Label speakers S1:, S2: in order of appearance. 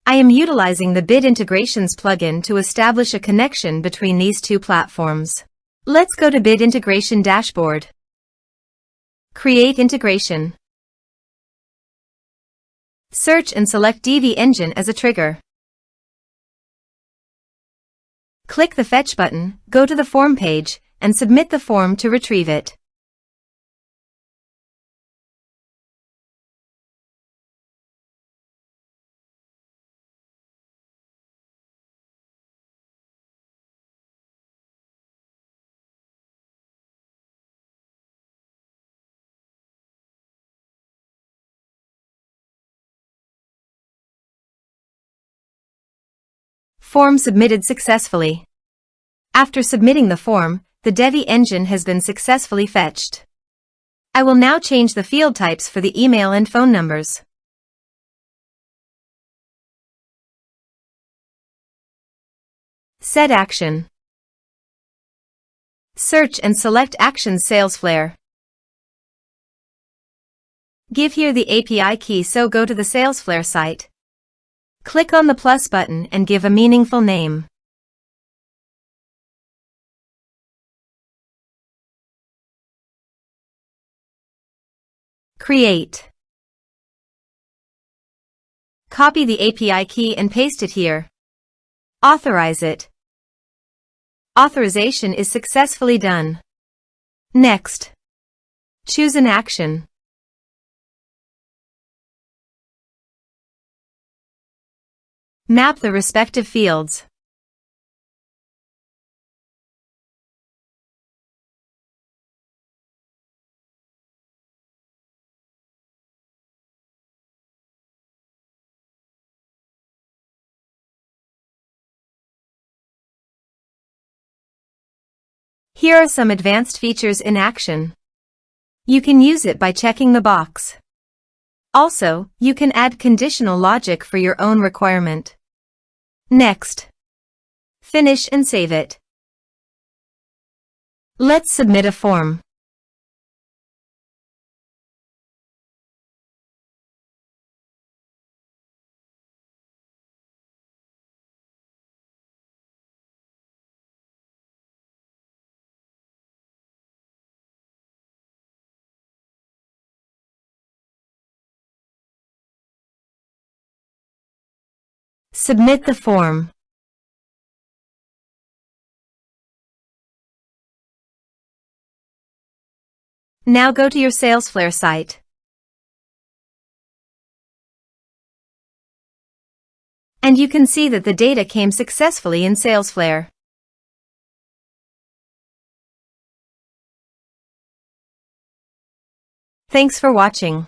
S1: I am utilizing the Bit Integrations plugin to establish a connection between these two platforms. Let's go to Bit Integration Dashboard. Create integration. Search and select Divi Engine as a trigger. Click the Fetch button, go to the form page, and submit the form to retrieve it. Form submitted successfully. After submitting the form, the Divi engine has been successfully fetched. I will now change the field types for the email and phone numbers. Set action. Search and select Actions Salesflare. Give here the API key, so go to the Salesflare site. Click on the plus button and give a meaningful name. Create. Copy the API key and paste it here. Authorize it. Authorization is successfully done. Next. Choose an action. Map the respective fields. Here are some advanced features in action. You can use it by checking the box. Also, you can add conditional logic for your own requirement. Next. Finish and save it. Let's submit a form. Submit the form. Now go to your Salesflare site. And you can see that the data came successfully in Salesflare. Thanks for watching.